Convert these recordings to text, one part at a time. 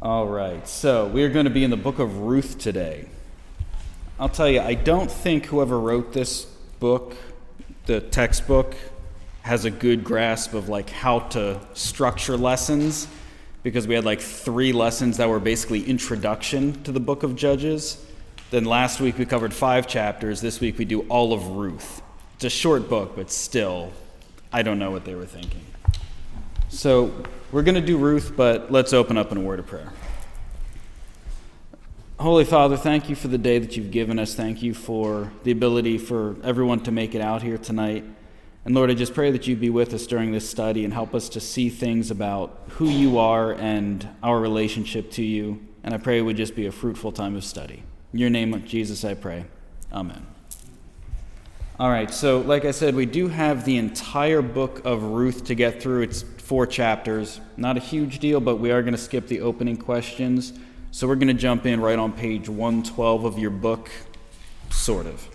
All right, so we're going to be in the book of Ruth today. I'll tell you, I don't think whoever wrote this book, the textbook, has a good grasp of how to structure lessons, because we had 3 lessons that were basically introduction to the book of Judges. Then last week we covered 5 chapters. This week we do all of Ruth. It's a short book, but still, I don't know what they were thinking. So we're going to do Ruth, but let's open up in a word of prayer. Holy Father, thank you for the day that you've given us. Thank you for the ability for everyone to make it out here tonight. And Lord, I just pray that you be with us during this study and help us to see things about who you are and our relationship to you. And I pray it would just be a fruitful time of study. In your name, Jesus, I pray. Amen. All right, so like I said, we do have the entire book of Ruth to get through. It's 4 chapters. Not a huge deal, but we are going to skip the opening questions. So we're going to jump in right on page 112 of your book, sort of.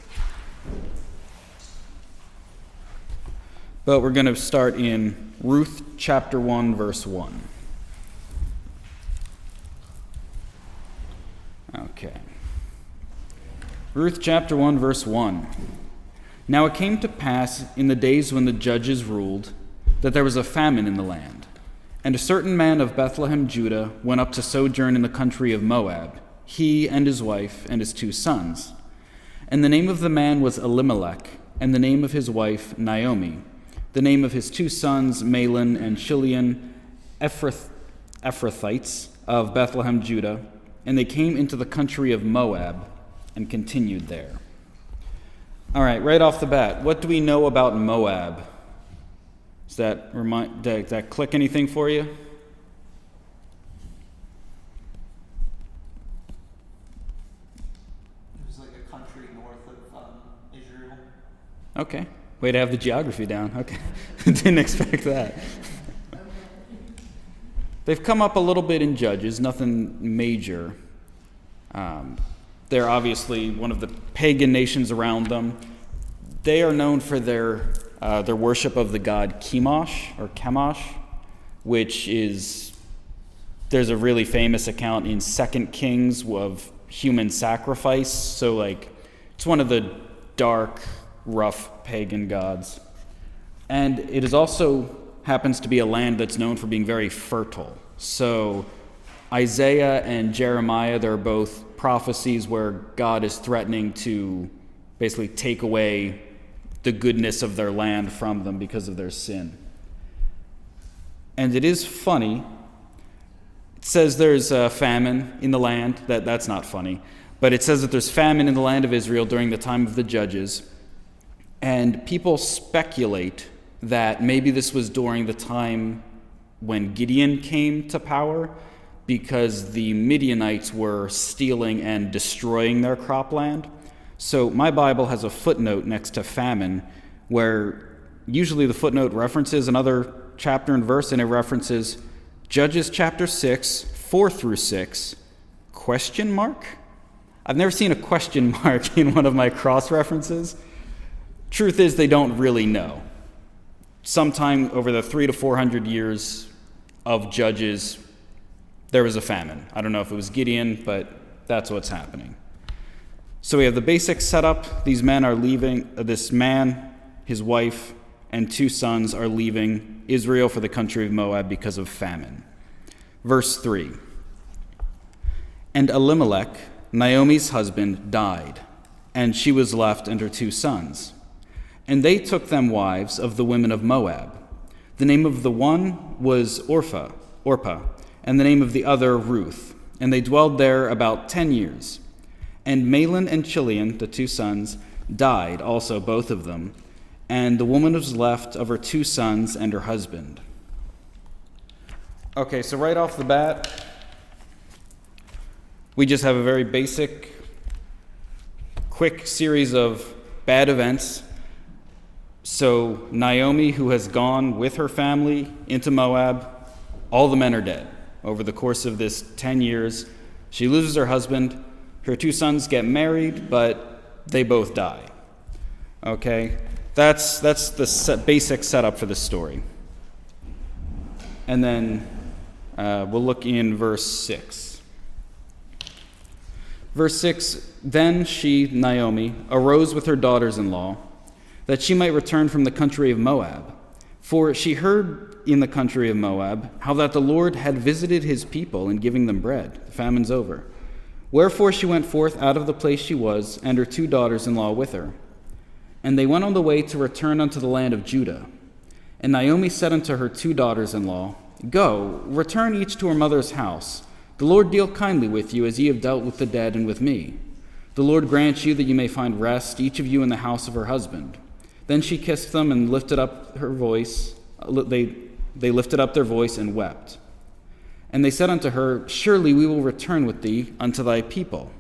But we're going to start in Ruth chapter 1, verse 1. Okay. Ruth chapter 1, verse 1. Now it came to pass in the days when the judges ruled that there was a famine in the land. And a certain man of Bethlehem, Judah, went up to sojourn in the country of Moab, he and his wife and his 2 sons. And the name of the man was Elimelech, and the name of his wife Naomi. The name of his 2 sons, Mahlon and Chilion, Ephrathites of Bethlehem, Judah. And they came into the country of Moab and continued there. All right, right off the bat, what do we know about Moab? Does that click anything for you? It was like a country north of Israel. Okay, way to have the geography down. Okay, didn't expect that. They've come up a little bit in Judges, nothing major. They're obviously one of the pagan nations around them. They are known for their worship of the god Chemosh, which is, there's a really famous account in 2 Kings of human sacrifice. So it's one of the dark, rough pagan gods. And it is also happens to be a land that's known for being very fertile. So Isaiah and Jeremiah, they're both prophecies where God is threatening to basically take away the goodness of their land from them because of their sin. And it is funny. It says there's a famine in the land. That's not funny. But it says that there's famine in the land of Israel during the time of the judges. And people speculate that maybe this was during the time when Gideon came to power, because the Midianites were stealing and destroying their cropland. So my Bible has a footnote next to famine, where usually the footnote references another chapter and verse, and it references Judges chapter 6, 4 through 6, question mark? I've never seen a question mark in one of my cross-references. Truth is, they don't really know. Sometime over the 300 to 400 years of Judges, there was a famine. I don't know if it was Gideon, but that's what's happening. So we have the basic setup. These men are leaving. This man, his wife, and 2 sons are leaving Israel for the country of Moab because of famine. Verse 3. And Elimelech, Naomi's husband, died, and she was left and her 2 sons. And they took them wives of the women of Moab. The name of the one was Orpah, and the name of the other Ruth. And they dwelled there about 10 years. And Mahlon and Chilion, the 2 sons, died also, both of them. And the woman was left of her 2 sons and her husband. Okay, so right off the bat, we just have a very basic, quick series of bad events. So Naomi, who has gone with her family into Moab, all the men are dead. Over the course of this 10 years, she loses her husband. Her 2 sons get married, but they both die. Okay? That's the basic setup for this story. And then We'll look in verse 6. Verse 6, then she, Naomi, arose with her daughters-in-law, that she might return from the country of Moab. For she heard in the country of Moab how that the Lord had visited his people in giving them bread. The famine's over. Wherefore she went forth out of the place she was, and her 2 daughters-in-law with her. And they went on the way to return unto the land of Judah. And Naomi said unto her 2 daughters-in-law, Go, return each to her mother's house. The Lord deal kindly with you, as ye have dealt with the dead and with me. The Lord grant you that you may find rest, each of you in the house of her husband. Then she kissed them and lifted up her voice. They lifted up their voice and wept. And they said unto her, Surely we will return with thee unto thy people.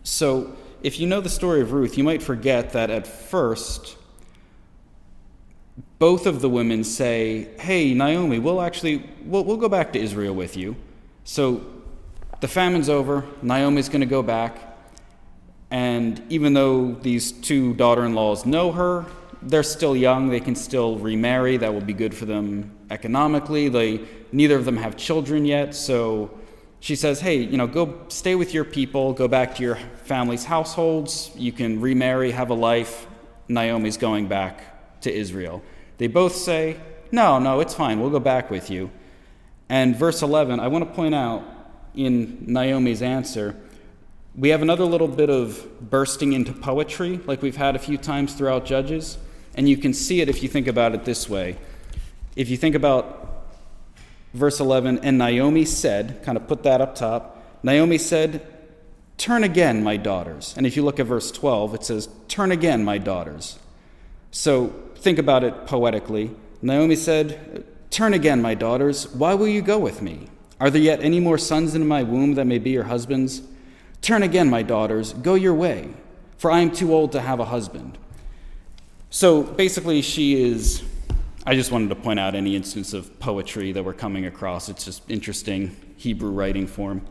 So, if you know the story of Ruth, you might forget that at first, both of the women say, Hey, Naomi, we'll go back to Israel with you. So the famine's over, Naomi's going to go back, and even though these 2 daughter-in-laws know her, they're still young, they can still remarry, that will be good for them economically. Neither of them have children yet, so she says, hey, go stay with your people, go back to your family's households, you can remarry, have a life. Naomi's going back to Israel. They both say, no, it's fine, we'll go back with you. And verse 11, I want to point out in Naomi's answer, we have another little bit of bursting into poetry, like we've had a few times throughout Judges, and you can see it if you think about it this way. If you think about verse 11, and Naomi said, kind of put that up top, Naomi said, turn again, my daughters. And if you look at verse 12, it says, turn again, my daughters. So think about it poetically. Naomi said, turn again, my daughters. Why will you go with me? Are there yet any more sons in my womb that may be your husbands? Turn again, my daughters. Go your way, for I am too old to have a husband. So basically I just wanted to point out any instance of poetry that we're coming across. It's just interesting Hebrew writing form.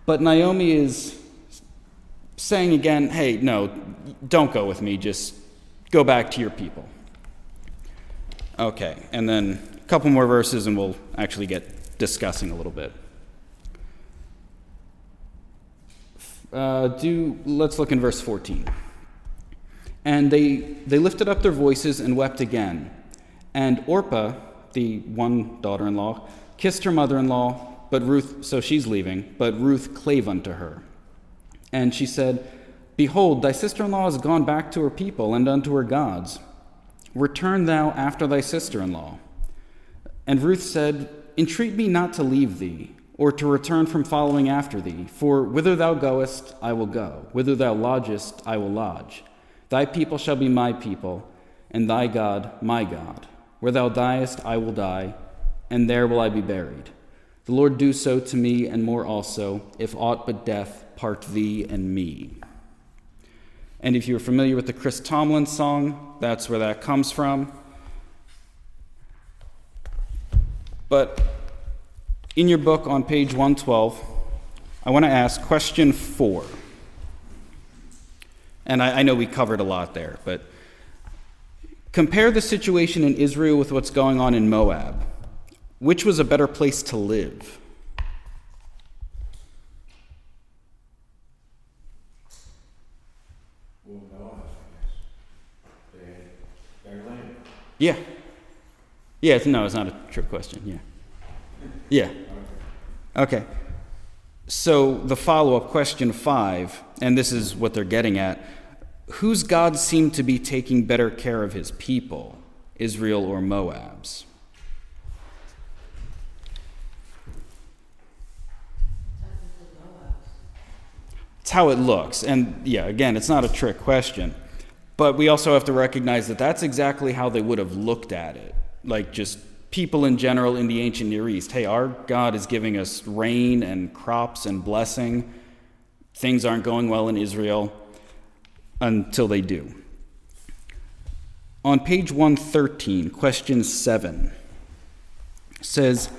But Naomi is saying again, hey, no, don't go with me. Just go back to your people. Okay, and then a couple more verses and we'll actually get discussing a little bit. Let's look in verse 14. And they lifted up their voices and wept again. And Orpah, the one daughter-in-law, kissed her mother-in-law, but Ruth, so she's leaving, but Ruth clave unto her. And she said, Behold, thy sister-in-law is gone back to her people and unto her gods. Return thou after thy sister-in-law. And Ruth said, Entreat me not to leave thee, or to return from following after thee. For whither thou goest, I will go. Whither thou lodgest, I will lodge. Thy people shall be my people, and thy God my God. Where thou diest, I will die, and there will I be buried. The Lord do so to me, and more also, if aught but death part thee and me. And if you're familiar with the Chris Tomlin song, that's where that comes from. But in your book on page 112, I want to ask question 4. And I know we covered a lot there, but compare the situation in Israel with what's going on in Moab. Which was a better place to live? Well, no, I guess. Their land. Yeah. Yeah, no, it's not a trick question. Yeah. Yeah. Okay. So the follow-up question 5, and this is what they're getting at, whose God seemed to be taking better care of his people, Israel or Moab's? It's how it looks. And yeah, again, it's not a trick question. But we also have to recognize that that's exactly how they would have looked at it. Like just people in general in the ancient Near East. Hey, our God is giving us rain and crops and blessing. Things aren't going well in Israel until they do. On page 113, question 7 says,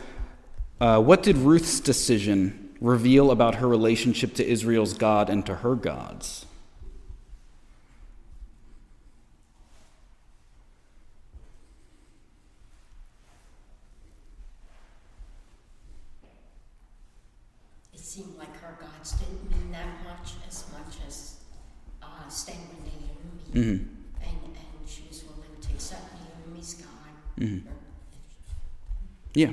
what did Ruth's decision reveal about her relationship to Israel's God and to her gods? seemed like her gods didn't mean that much as staying with Naomi. Mm-hmm. And she was willing to accept Naomi's God. Mm-hmm. Yeah.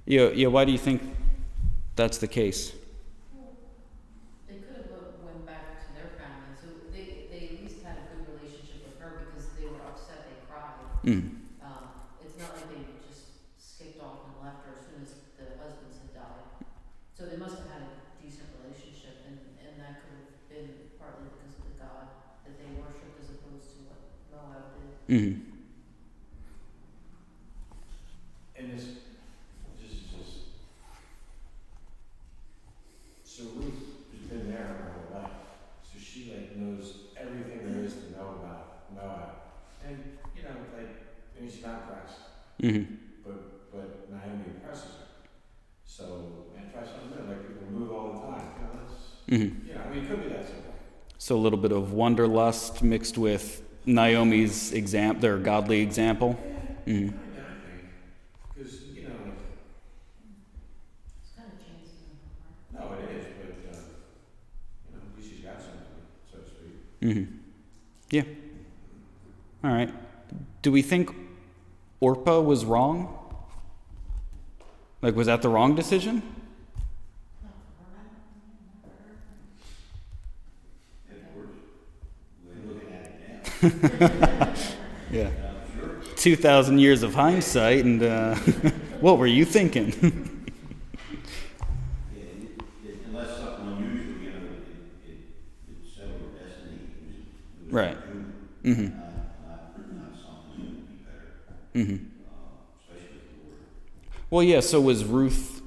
Yeah, why do you think that's the case? They could have went back to their family, so they at least had a good relationship with her because they were upset, they cried. Mm. It's not like they just skipped off and left her as soon as the husbands had died. So they must have had a decent relationship, and that could have been partly because of the God that they worshipped as opposed to what Moab did. Mm-hmm. And this is just, so Ruth has been there her whole life, so she knows everything there is to know about Moab, and maybe she's not impressed, Mm-hmm. but Naomi impresses her. So, and try something new, people move all the time. Mm-hmm. It could be that simple. So a little bit of wanderlust mixed with Naomi's their godly example. Mm-hmm. I think, because It's kind of changed in her heart. no, it is, but at least she's got something, so to speak. Mm-hmm. Yeah. All right. Do we think Orpah was wrong? Was that the wrong decision? Yeah. 2,000 years of hindsight, and what were you thinking? Unless something unusual, it settled her destiny. It was Right. June, Mm-hmm. not something that would be better, Mm-hmm. especially with the Lord. Well, yeah, so was Ruth,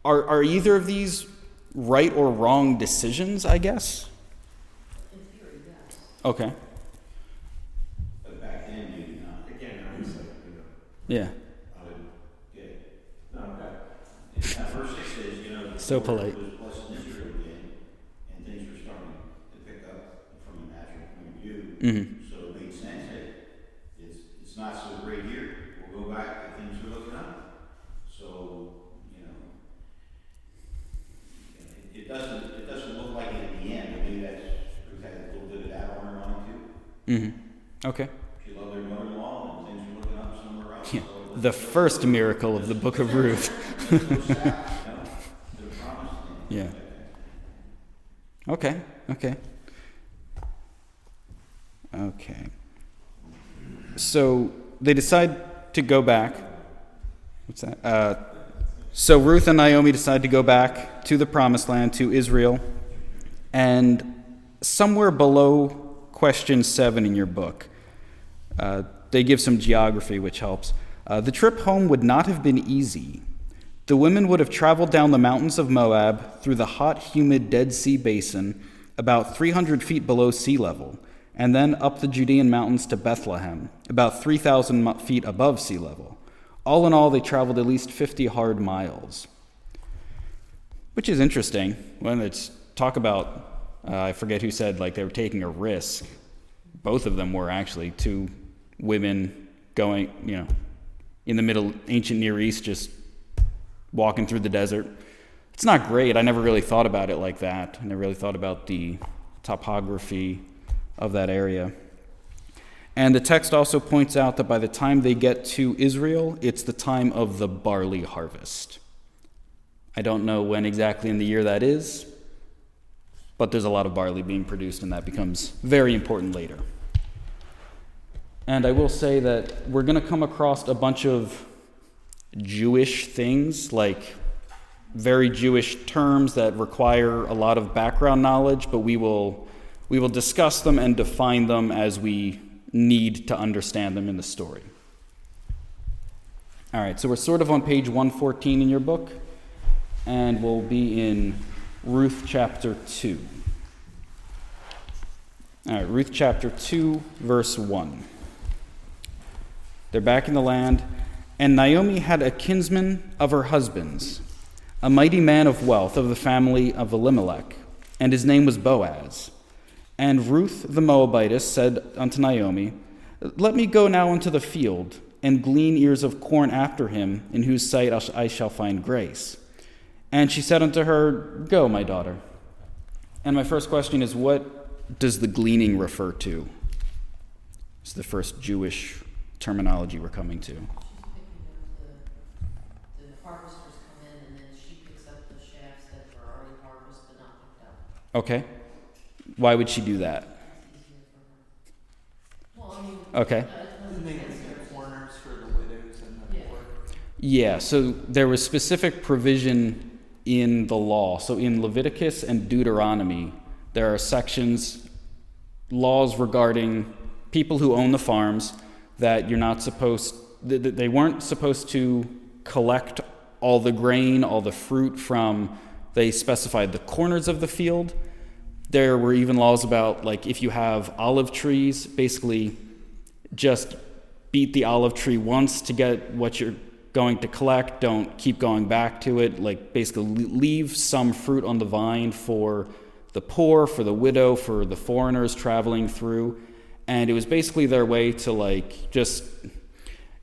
are either of these right or wrong decisions, I guess? In theory, yes. Okay. But back then, maybe not. Again, hindsight, Yeah. I would get it. No, okay. Verse 6 says, the So Lord polite. was blessing Israel again, and things were starting to pick up from a natural point of view. Mm-hmm. So it made sense that it's not so great here. We'll go back and things are looking up. So, it doesn't look like it at the end, but maybe that's Ruth had a little bit of that on her mind too. Mm-hmm. Okay. She loved her mother-in-law and things were looking up somewhere else. Yeah. So The first miracle of the book of Ruth. it goes south, to the promised land. Yeah. Okay. So they decide to go back. What's that? So Ruth and Naomi decide to go back to the promised land, to Israel. And somewhere below question 7 in your book, they give some geography, which helps. The trip home would not have been easy. The women would have traveled down the mountains of Moab through the hot, humid Dead Sea Basin, about 300 feet below sea level, and then up the Judean mountains to Bethlehem, about 3,000 feet above sea level. All in all, they traveled at least 50 hard miles. Which is interesting. When it's talk about, I forget who said, they were taking a risk. Both of them were actually 2 women going, in the middle, ancient Near East, just walking through the desert. It's not great. I never really thought about it like that. I never really thought about the topography of that area. And the text also points out that by the time they get to Israel, it's the time of the barley harvest. I don't know when exactly in the year that is, but there's a lot of barley being produced, and that becomes very important later. And I will say that we're going to come across a bunch of Jewish things, like very Jewish terms that require a lot of background knowledge, but we will discuss them and define them as we need to understand them in the story. All right, so we're sort of on page 114 in your book, and we'll be in Ruth chapter 2. All right, Ruth chapter 2, verse 1. They're back in the land, and Naomi had a kinsman of her husband's, a mighty man of wealth of the family of Elimelech, and his name was Boaz. And Ruth the Moabitess said unto Naomi, Let me go now into the field, and glean ears of corn after him, in whose sight I shall find grace. And she said unto her, Go, my daughter. And my first question is, what does the gleaning refer to? It's the first Jewish terminology we're coming to. She's picking up the harvesters come in and then she picks up the shafts that were already harvested but not picked up. Okay. Why would she do that? It's easier for her. Well, I mean. Okay. And they make their corners for the widows and the poor. Yeah, so there was specific provision in the law. So in Leviticus and Deuteronomy, there are sections, laws regarding people who own the farms, that you're not supposed, they weren't supposed to collect all the grain, all the fruit from, they specified the corners of the field. There were even laws about, like, if you have olive trees, basically just beat the olive tree once to get what you're going to collect. Don't keep going back to it. Like, basically leave some fruit on the vine for the poor, for the widow, for the foreigners traveling through. And it was basically their way to, like, just,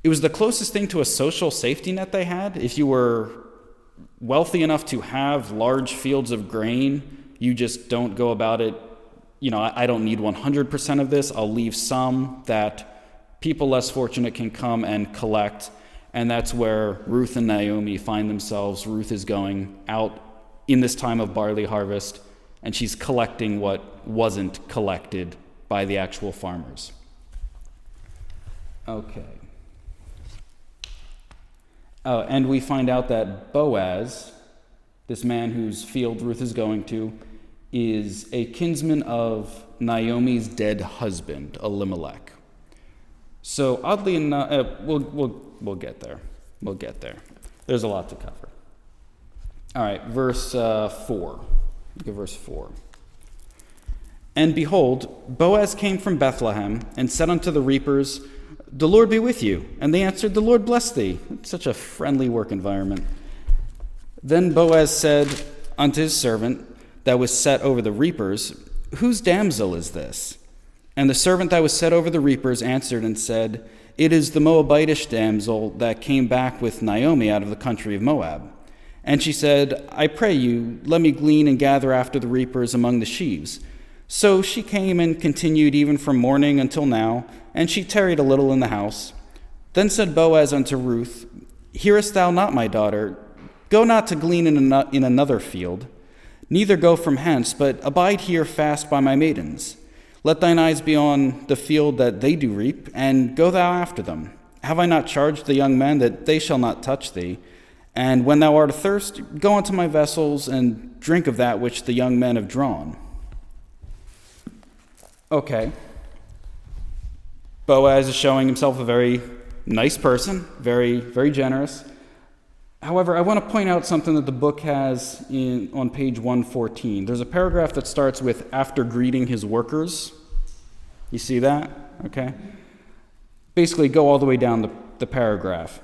it was the closest thing to a social safety net they had. If you were wealthy enough to have large fields of grain, you just don't go about it, I don't need 100% of this. I'll leave some that people less fortunate can come and collect. And that's where Ruth and Naomi find themselves. Ruth is going out in this time of barley harvest, and she's collecting what wasn't collected by the actual farmers. Okay. Oh, and we find out that Boaz, this man whose field Ruth is going to, is a kinsman of Naomi's dead husband, Elimelech. So oddly enough, we'll get there. We'll get there. There's a lot to cover. All right, verse 4. Look at verse 4. And behold, Boaz came from Bethlehem and said unto the reapers, The Lord be with you. And they answered, The Lord bless thee. It's such a friendly work environment. Then Boaz said unto his servant that was set over the reapers, Whose damsel is this? And the servant that was set over the reapers answered and said, It is the Moabitish damsel that came back with Naomi out of the country of Moab. And she said, I pray you, let me glean and gather after the reapers among the sheaves. So she came and continued even from morning until now, and she tarried a little in the house. Then said Boaz unto Ruth, Hearest thou not, my daughter? Go not to glean in another field, neither go from hence, but abide here fast by my maidens. Let thine eyes be on the field that they do reap, and go thou after them. Have I not charged the young men that they shall not touch thee? And when thou art athirst, go unto my vessels, and drink of that which the young men have drawn. Okay. Boaz is showing himself a very nice person, very, very generous. However, I want to point out something that the book has on page 114. There's a paragraph that starts with, after greeting his workers. You see that? Okay. Basically, go all the way down the paragraph.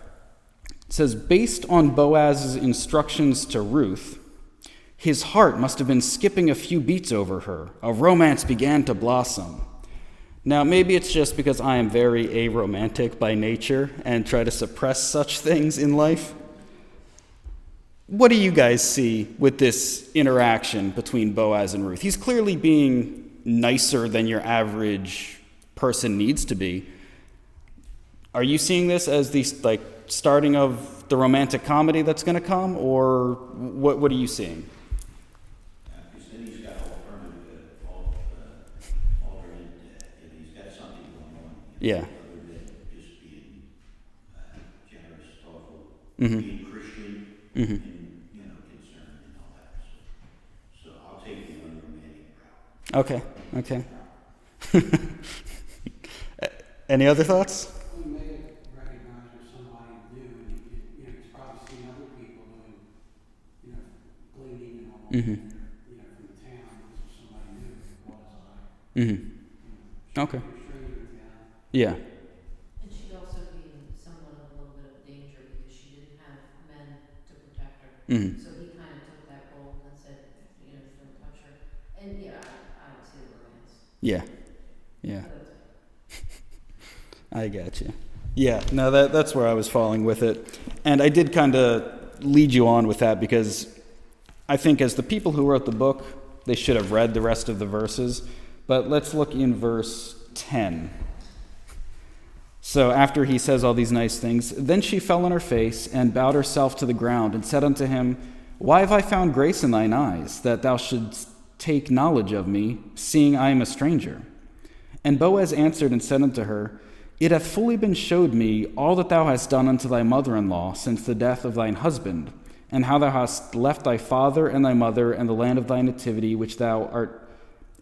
It says, based on Boaz's instructions to Ruth, his heart must have been skipping a few beats over her. A romance began to blossom. Now, maybe it's just because I am very aromantic by nature and try to suppress such things in life. What do you guys see with this interaction between Boaz and Ruth? He's clearly being nicer than your average person needs to be. Are you seeing this as the starting of the romantic comedy that's going to come, or what are you seeing? Because then he's got he's got something going on. Yeah. Other than just being generous, thoughtful, Mm-hmm. being Christian, Mm-hmm. and concerned and all that. So I'll take the unromantic route. Okay. Any other thoughts? We may recognize her somebody new, and he's probably seen other people doing, gleaning and all, Mm-hmm. from the town. This is somebody new, quasi. Mm-hmm. Okay. Stranger in town. Yeah. And she'd also be in somewhat of a little bit of danger because she didn't have men to protect her. Mm-hmm. So he kind of took that role and said, don't touch her. And I don't see the romance. Yeah. Yeah. But I got you. Yeah, no, that's where I was falling with it. And I did kind of lead you on with that because I think as the people who wrote the book, they should have read the rest of the verses. But let's look in verse 10. So after he says all these nice things, then she fell on her face and bowed herself to the ground and said unto him, Why have I found grace in thine eyes, that thou shouldst take knowledge of me, seeing I am a stranger? And Boaz answered and said unto her, It hath fully been showed me all that thou hast done unto thy mother-in-law since the death of thine husband, and how thou hast left thy father and thy mother and the land of thy nativity, which thou art,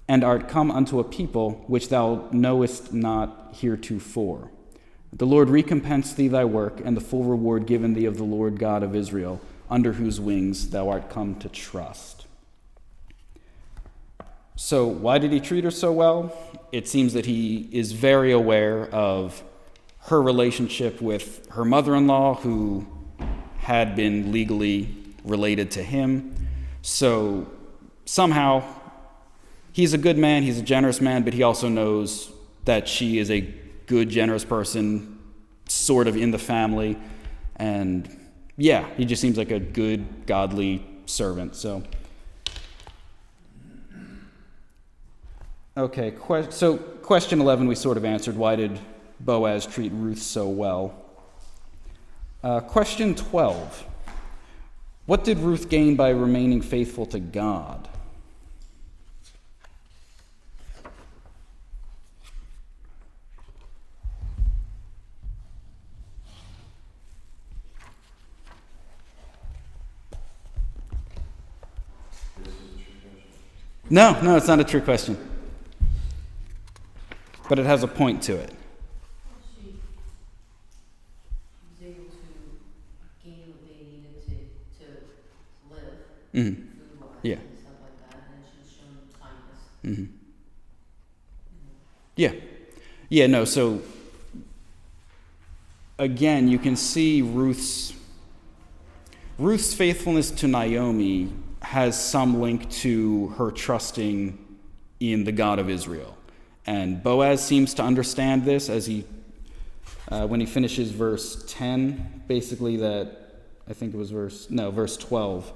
and art come unto a people which thou knowest not heretofore. The Lord recompense thee thy work, and the full reward given thee of the Lord God of Israel, under whose wings thou art come to trust. So why did he treat her so well? It seems that he is very aware of her relationship with her mother-in-law, who had been legally related to him. So somehow he's a good man, he's a generous man, but he also knows that she is a good, generous person, sort of in the family. And yeah, he just seems like a good, godly servant. So, okay, so question 11 we sort of answered. Why did Boaz treat Ruth so well? Question 12. What did Ruth gain by remaining faithful to God? No, it's not a trick question. But it has a point to it. She was able to gain what they needed to live, Mm-hmm. food-wise Yeah. and stuff like that, and she was shown kindness. Mm-hmm. Yeah, no, so again, you can see Ruth's faithfulness to Naomi has some link to her trusting in the God of Israel. And Boaz seems to understand this as when he finishes verse 10, basically that, I think it was verse 12.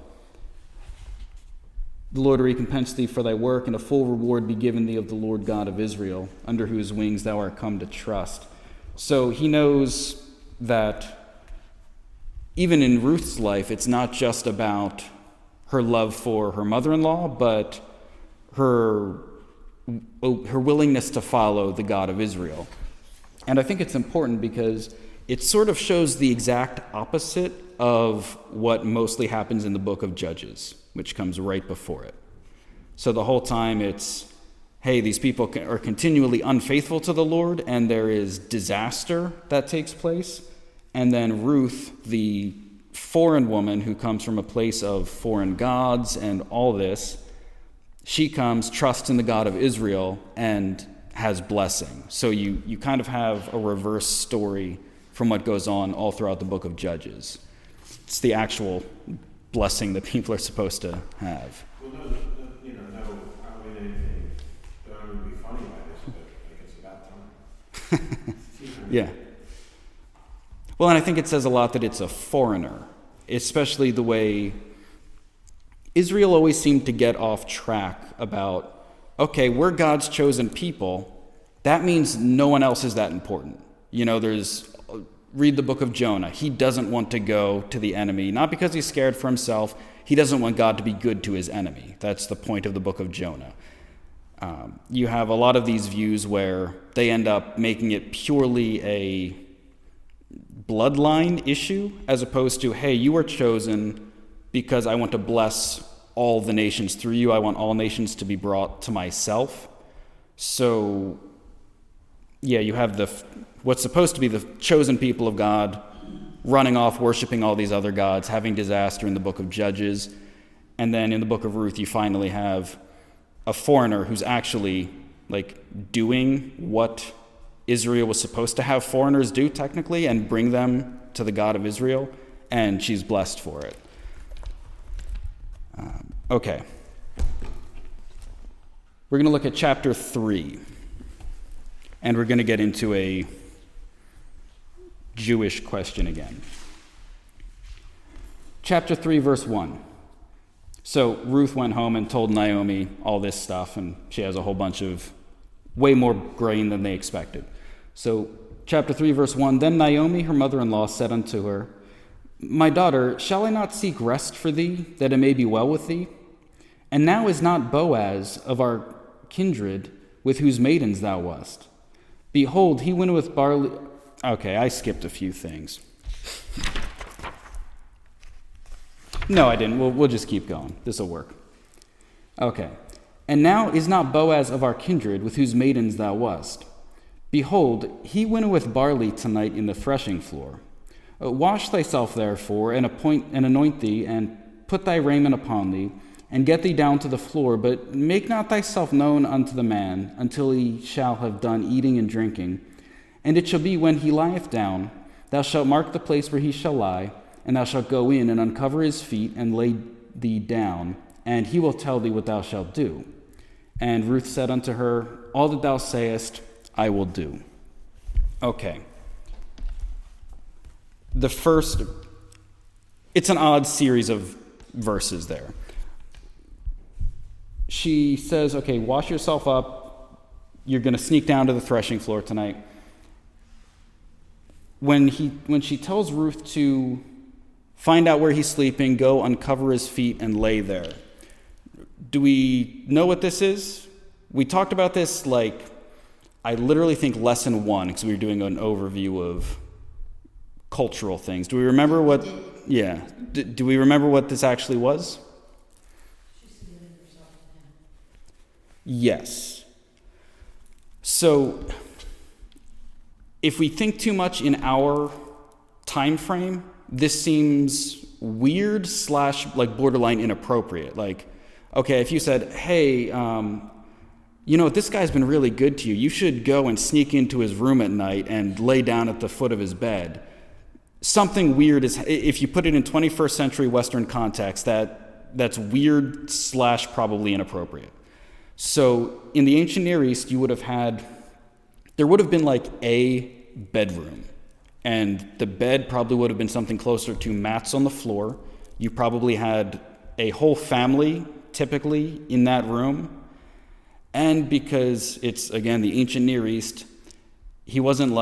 The Lord recompense thee for thy work, and a full reward be given thee of the Lord God of Israel, under whose wings thou art come to trust. So he knows that even in Ruth's life, it's not just about her love for her mother-in-law, but her willingness to follow the God of Israel. And I think it's important because it sort of shows the exact opposite of what mostly happens in the book of Judges, which comes right before it. So the whole time it's, hey, these people are continually unfaithful to the Lord, and there is disaster that takes place. And then Ruth, the foreign woman who comes from a place of foreign gods and all this, she comes, trusts in the God of Israel, and has blessing. So you kind of have a reverse story from what goes on all throughout the book of Judges. It's the actual blessing that people are supposed to have. Well, no, I don't mean anything, don't mean to be funny by this, but like it's about time. Yeah. Well, and I think it says a lot that it's a foreigner, especially the way Israel always seemed to get off track about, okay, we're God's chosen people. That means no one else is that important. Read the book of Jonah. He doesn't want to go to the enemy, not because he's scared for himself. He doesn't want God to be good to his enemy. That's the point of the book of Jonah. You have a lot of these views where they end up making it purely a bloodline issue, as opposed to, hey, you were chosen because I want to bless all the nations through you. I want all nations to be brought to myself. So, yeah, you have what's supposed to be the chosen people of God running off, worshiping all these other gods, having disaster in the book of Judges. And then in the book of Ruth, you finally have a foreigner who's actually doing what Israel was supposed to have foreigners do technically, and bring them to the God of Israel, and she's blessed for it. Okay. We're going to look at chapter 3, and we're going to get into a Jewish question again. Chapter 3, verse 1. So Ruth went home and told Naomi all this stuff, and she has a whole bunch of way more grain than they expected. So chapter 3, verse 1, Then Naomi, her mother-in-law, said unto her, My daughter, shall I not seek rest for thee, that it may be well with thee? And now is not Boaz of our kindred, with whose maidens thou wast? Behold, he winnoweth barley... Okay, I skipped a few things. No, I didn't. We'll just keep going. This will work. Okay. And now is not Boaz of our kindred, with whose maidens thou wast? Behold, he winnoweth barley tonight in the threshing floor. Wash thyself therefore, and anoint thee, and put thy raiment upon thee, and get thee down to the floor, but make not thyself known unto the man, until he shall have done eating and drinking. And it shall be, when he lieth down, thou shalt mark the place where he shall lie, and thou shalt go in and uncover his feet, and lay thee down, and he will tell thee what thou shalt do. And Ruth said unto her, All that thou sayest, I will do. Okay. The first, it's an odd series of verses there. She says, okay, wash yourself up. You're going to sneak down to the threshing floor tonight. When she tells Ruth to find out where he's sleeping, go uncover his feet and lay there. Do we know what this is? We talked about this, I literally think lesson 1, because we were doing an overview of cultural things. Do we remember what... Yeah. Do we remember what this actually was? She submitted herself to him. Yes. So, if we think too much in our time frame, this seems weird / borderline inappropriate. Okay, if you said, hey, this guy's been really good to you. You should go and sneak into his room at night and lay down at the foot of his bed. Something weird is, if you put it in 21st century Western context, that's weird / probably inappropriate. So in the ancient Near East, there would have been a bedroom. And the bed probably would have been something closer to mats on the floor. You probably had a whole family, typically, in that room. And because it's, again, the ancient Near East, he wasn't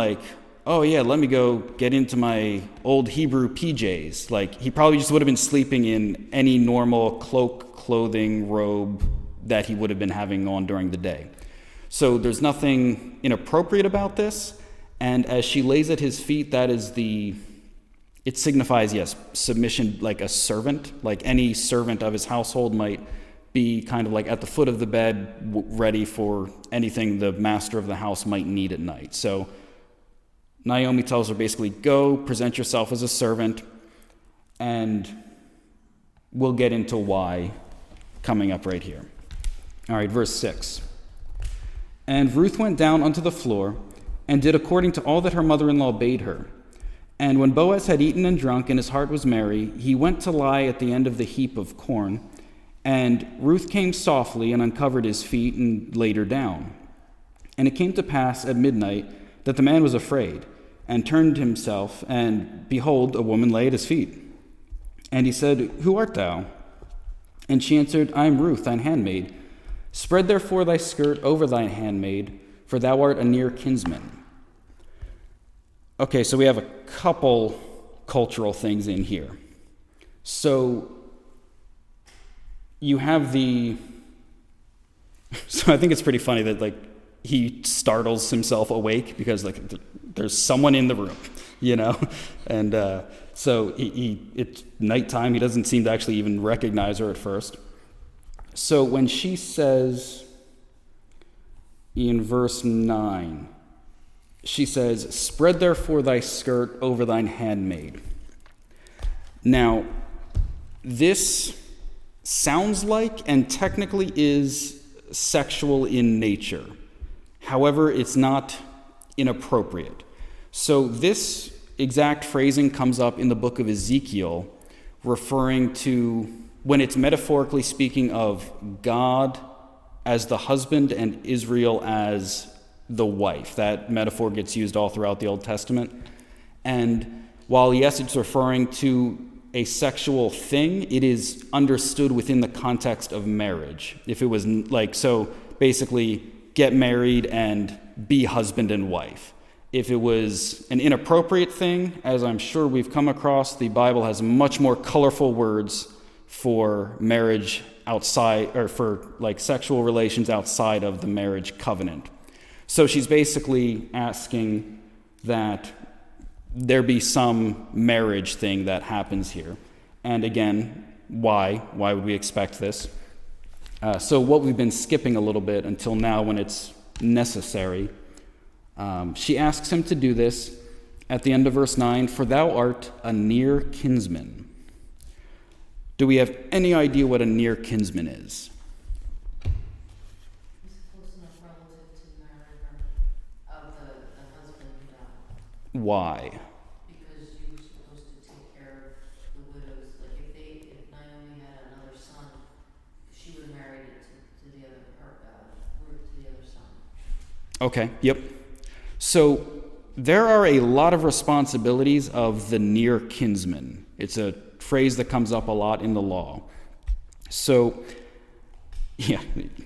oh yeah, let me go get into my old Hebrew PJs. He probably just would have been sleeping in any normal cloak, clothing, robe that he would have been having on during the day. So there's nothing inappropriate about this. And as she lays at his feet, it signifies, yes, submission, like a servant, like any servant of his household might be kind of at the foot of the bed, ready for anything the master of the house might need at night. So Naomi tells her basically, go, present yourself as a servant, and we'll get into why coming up right here. All right, verse 6. And Ruth went down unto the floor, and did according to all that her mother-in-law bade her. And when Boaz had eaten and drunk, and his heart was merry, he went to lie at the end of the heap of corn. And Ruth came softly and uncovered his feet and laid her down. And it came to pass at midnight that the man was afraid, and turned himself, and behold, a woman lay at his feet. And he said, Who art thou? And she answered, I am Ruth, thine handmaid. Spread therefore thy skirt over thine handmaid, for thou art a near kinsman. Okay, so we have a couple cultural things in here. So you have so I think it's pretty funny that he startles himself awake because there's someone in the room, and so it's nighttime. He doesn't seem to actually even recognize her at first. So when she says in verse 9, she says, Spread therefore thy skirt over thine handmaid. Now, this sounds like and technically is sexual in nature. However, it's not inappropriate. So this exact phrasing comes up in the book of Ezekiel, referring to when it's metaphorically speaking of God as the husband and Israel as the wife. That metaphor gets used all throughout the Old Testament. And while, yes, it's referring to a sexual thing, it is understood within the context of marriage. If it was so basically get married and be husband and wife. If it was an inappropriate thing, as I'm sure we've come across, the Bible has much more colorful words for marriage outside, or for sexual relations outside of the marriage covenant. So she's basically asking that there be some marriage thing that happens here. And again, why? Why would we expect this? So what we've been skipping a little bit until now when it's necessary, she asks him to do this at the end of verse 9, "For thou art a near kinsman." Do we have any idea what a near kinsman is? He's a close enough relative to marry her, of the husband who died. Why? Because you were supposed to take care of the widows. Like if Naomi had another son, she would have married it to the other, Ruth to the other son. Okay, yep. So there are a lot of responsibilities of the near kinsman. It's a phrase that comes up a lot in the law. So, yeah,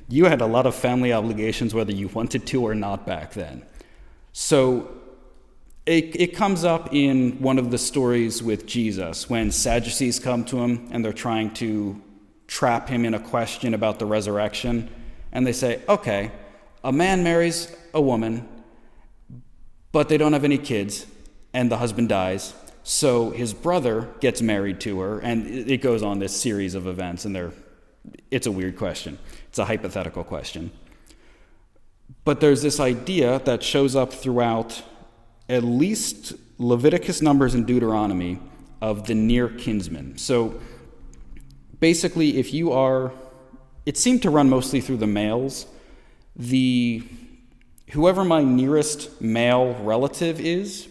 you had a lot of family obligations whether you wanted to or not back then. So it comes up in one of the stories with Jesus when Sadducees come to him and they're trying to trap him in a question about the resurrection. And they say, okay, a man marries a woman, but they don't have any kids, and the husband dies. So his brother gets married to her, and it goes on this series of events, and it's a weird question. It's a hypothetical question. But there's this idea that shows up throughout at least Leviticus, Numbers, and Deuteronomy of the near kinsman. So basically, it seemed to run mostly through the males. Whoever my nearest male relative is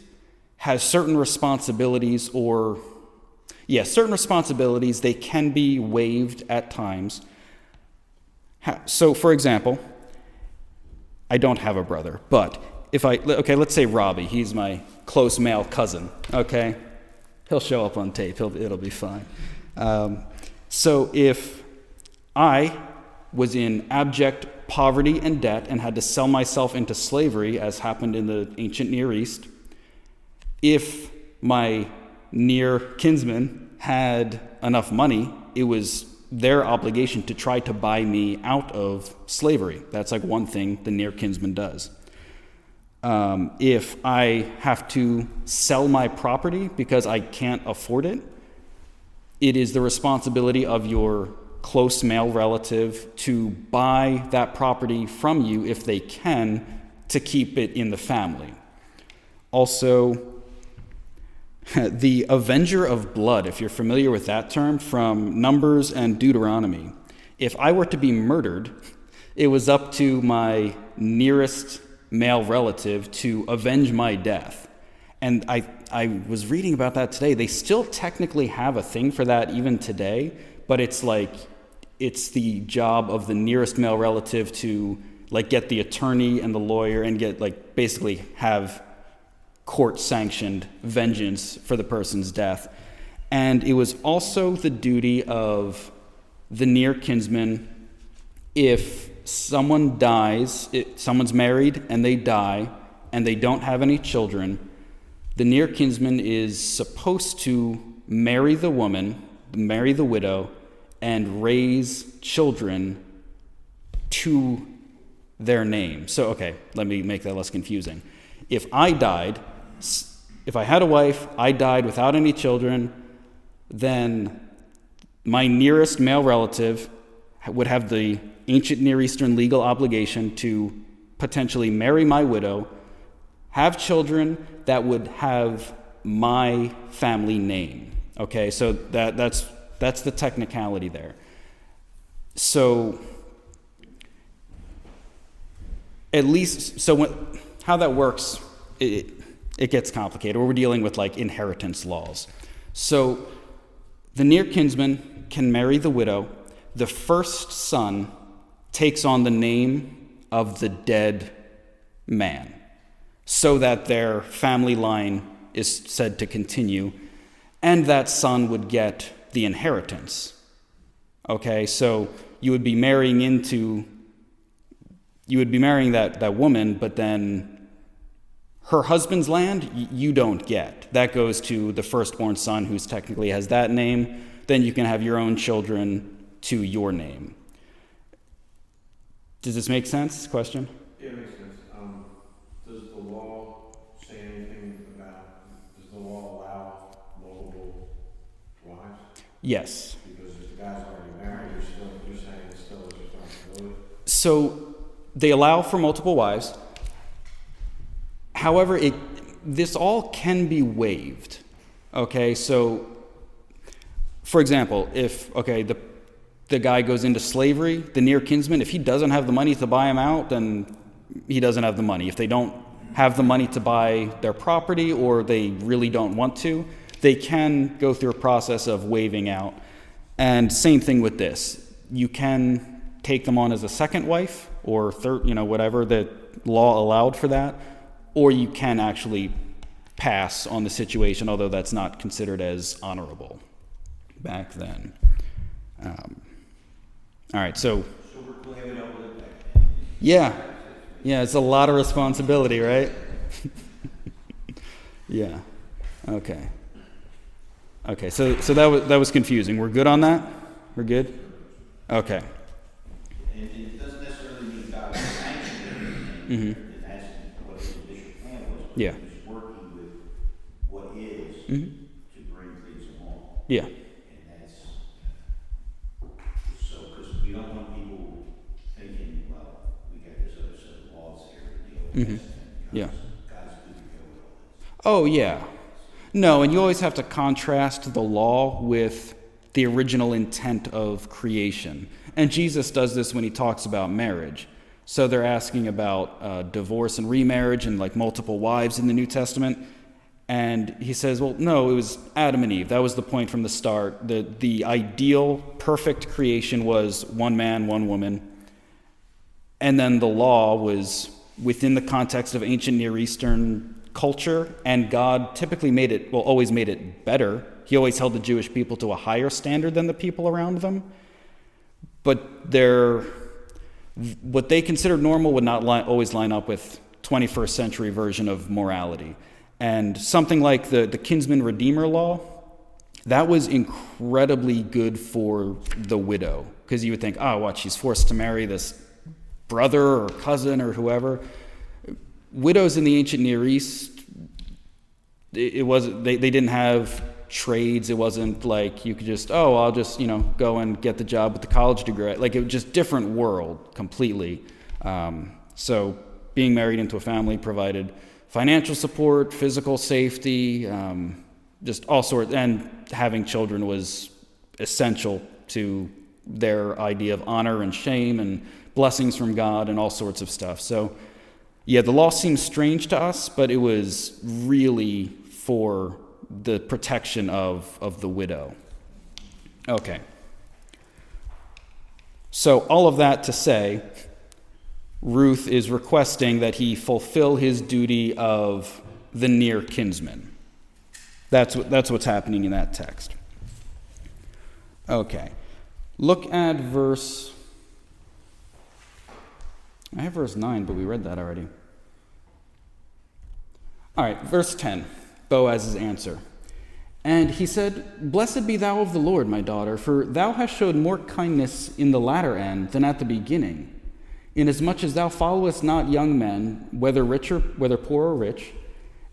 has certain responsibilities, they can be waived at times. So, for example, I don't have a brother, but let's say Robbie, he's my close male cousin, okay? He'll show up on tape, it'll be fine. So if I was in abject poverty and debt and had to sell myself into slavery, as happened in the ancient Near East, if my near kinsman had enough money, it was their obligation to try to buy me out of slavery. That's one thing the near kinsman does. If I have to sell my property because I can't afford it, it is the responsibility of your close male relative to buy that property from you if they can, to keep it in the family. Also, the avenger of blood, if you're familiar with that term, from Numbers and Deuteronomy. If I were to be murdered, it was up to my nearest male relative to avenge my death. And I was reading about that today. They still technically have a thing for that even today, but it's the job of the nearest male relative to get the attorney and the lawyer and get basically have court-sanctioned vengeance for the person's death. And it was also the duty of the near kinsman, if someone dies, someone's married and they die and they don't have any children, the near kinsman is supposed to marry the woman, marry the widow, and raise children to their name. So, okay, let me make that less confusing. If I had a wife, I died without any children, then my nearest male relative would have the ancient Near Eastern legal obligation to potentially marry my widow, have children that would have my family name. Okay, so that's the technicality there. So at least, how that works, it gets complicated. We're dealing with inheritance laws. So the near kinsman can marry the widow. The first son takes on the name of the dead man so that their family line is said to continue. and that son would get the inheritance. Okay, so you would be marrying that woman, but then her husband's land you don't get. That goes to the firstborn son, who technically has that name. Then you can have your own children to your name. Does this make sense? Question? Yeah, it makes sense. Does the law say anything about, does the law allow multiple wives? Yes. Because if the guy's already married, you're saying it's still his responsibility? So they allow for multiple wives. However, this all can be waived. Okay, so for example, if the guy goes into slavery, the near kinsman, if he doesn't have the money to buy him out, then he doesn't have the money. If they don't have the money to buy their property, or they really don't want to, they can go through a process of waiving out. And same thing with this. You can take them on as a second wife, or third, whatever the law allowed for that, or you can actually pass on the situation, although that's not considered as honorable back then. All right, so we're glad we don't live back then. yeah, it's a lot of responsibility, right? Yeah, okay. So that was confusing. We're good on that? We're good? Okay. And it doesn't necessarily mean God is sanctioning anything, and that's what his initial plan was. Yeah. He's working with what is to bring things along. Yeah. And that's, so, because we don't want people thinking, well, we got this other set of laws here in the Old Testament. Yeah. God's good to go with all this. Oh, yeah. No, and you always have to contrast the law with the original intent of creation. And Jesus does this when he talks about marriage. So they're asking about divorce and remarriage and like multiple wives in the New Testament. And he says, well, no, it was Adam and Eve. That was the point from the start. The ideal, perfect creation was one man, one woman. And then the law was within the context of ancient Near Eastern culture, and God typically always made it better. He always held the Jewish people to a higher standard than the people around them. But what they considered normal would not always line up with 21st century version of morality. And something like the kinsman redeemer law, that was incredibly good for the widow, because you would think, she's forced to marry this brother or cousin or whoever. Widows in the ancient Near East, they didn't have trades. It wasn't like you could just, I'll just, go and get the job with the college degree. Like, it was just different world completely. So being married into a family provided financial support, physical safety, just all sorts, and having children was essential to their idea of honor and shame and blessings from God and all sorts of stuff. So yeah, the law seems strange to us, but it was really for the protection of the widow. Okay. So all of that to say, Ruth is requesting that he fulfill his duty of the near kinsman. That's what's happening in that text. Okay. Look at I have verse 9, but we read that already. All right, verse 10, Boaz's answer. And he said, "Blessed be thou of the Lord, my daughter, for thou hast showed more kindness in the latter end than at the beginning, inasmuch as thou followest not young men, whether poor or rich.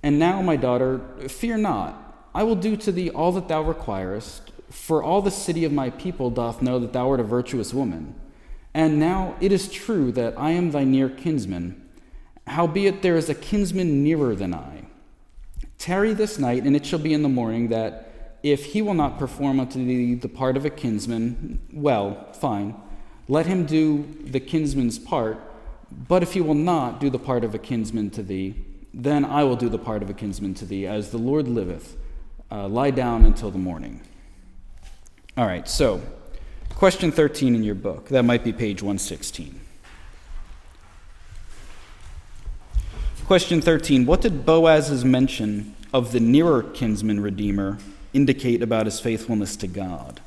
And now, my daughter, fear not. I will do to thee all that thou requirest, for all the city of my people doth know that thou art a virtuous woman. And now it is true that I am thy near kinsman, howbeit there is a kinsman nearer than I. Tarry this night, and it shall be in the morning that if he will not perform unto thee the part of a kinsman, well, fine, let him do the kinsman's part. But if he will not do the part of a kinsman to thee, then I will do the part of a kinsman to thee, as the Lord liveth. Lie down until the morning." All right, so question 13 in your book. That might be page 116. Question 13. What did Boaz's mention of the nearer kinsman redeemer indicate about his faithfulness to God.